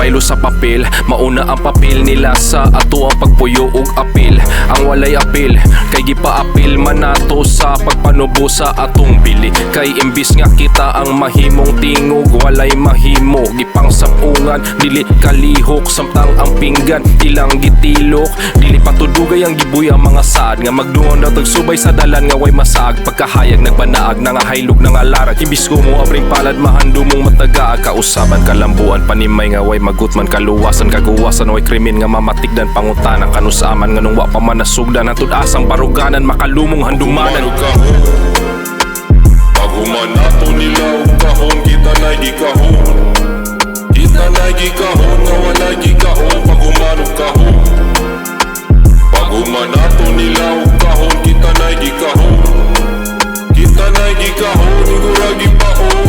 baylo sa papel. Mauna ang papel nila sa ato ang pagpuyo ug apil. Ang walay apil kay gipa-apil man nato sa pagpanubo sa atong bili. Kay imbis nga kita ang mahimong tingog, walay mahimo gipang sapungan, dili kalihok. Samtang ang pinggan ilang gitilok, dili patudugay ang gibuya mga saad. Nga magdungon na tagsubay sa dalan nga way masaag. Pagkahayag nagbanaag na nga haylog na nga larag. Imbis ko mo abring palad mahando mong matagaag. Kausaban kalambuan panimay nga way magutman kaluwasan. Kaguwasan way krimen nga mamatikdan pangutanan. Kanusaman nga nung wa pa man nasugdan. Ang tudasang baruganan makalumong handumanan. Paghuman nato nila og kahon, kita na'y gikahon. Kita na'y gikahon nga wala'y gikahon. Paghuman og kahon, paghuman nato nila og kahon, kita na'y gikahon. Kita na'y gikahon, igura gipaon.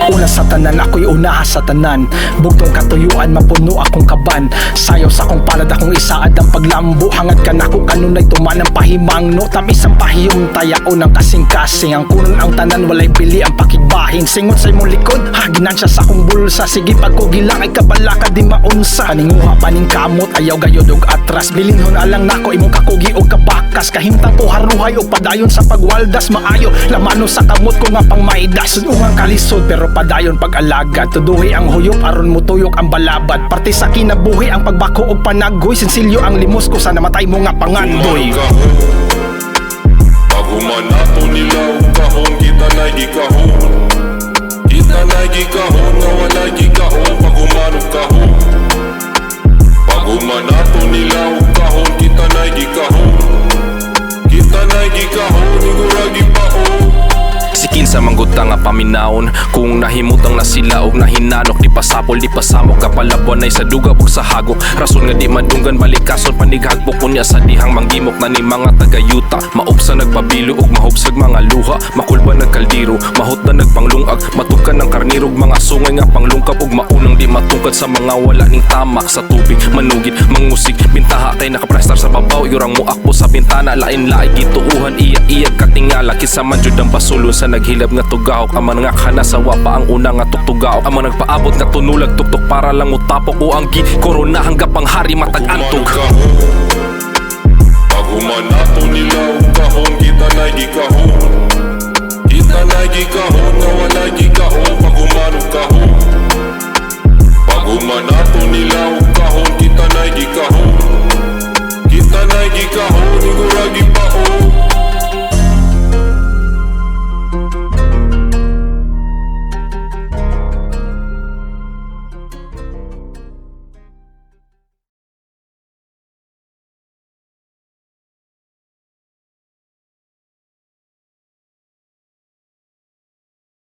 Una sa tanan, ako'y unaha sa tanan. Bugtong katuyuan, mapuno akong kaban. Sayaw sa akong palad, akong isaad ang paglambo. Hangad ka na ko kanunay tuman ang pahimangno. Tamis ang pahiyong tayao ng kasing-kasing. Ang kunon ang tanan, walay pili ang pakigbahin. Singot sa imong likod, haginan siya sa akong bulsa. Sige pagkugilang ay kabalaka di maunsa. Paninguha paning kamot, ayaw gayod og atras. Bilinhon alang nako imong kakugi og kabakas. Kahimtang ko haruhay o padayon sa pagwaldas. Maayo, lamano sa kamot ko nga pang maidas. Ungang kalisod pero padayon pag-alagad. Tuduhi ang huyop aron mutuyok ang balabad. Parte sa kinabuhi ang pagbako og panaghoy. Sensilyo ang limos ko sa namatay mo nga pangandoy. Paghuman nato nila og kahon, kita na'y gikahon. Kita na'y gikahon nga wala'y gikahon. Paghuman og kahon, paghuman nato nila og kahon, kita na'y gikahon. Kita na'y gikahon, igura gipaon. Sikin sa mangguta nga paminaon. Kung nahimutang na sila og nahinanok, di pasapol di pasamok. Kapalabuan ay sa duga ug sa hagok. Rason nga di madunggan balikason panighagpok. Kunya sa dihang manggimok na ni mga tagayuta. Maupsa nagpabilo ug mahupsag mga luha. Makulba nagkaldiro, mahot na nagpanglungag. Matugkan ng karnirog mga sungay nga panglungkap. Ug maunang di matungkad sa mga wala ning tamak sa tubig. Manugid, mangusig, bintaha kay nakaprestar sa babaw. Yurang muakbo sa bintana, lain-lain gituuhan. Iya-iyag katingala, kisa man jud ang basulon sa naghilab nga tugahok. Ang mga kana sa wapa ang una nga tuktugaok. Ang mga nagpaabot nga tunulag tuktok para lang utapok. O ang korona hanggang panghari matag-antog. Paghuman nato nila og kahon, kita na'y gikahon. Kita na'y gikahon nga wala'y gikahon. Paghuman og kahon,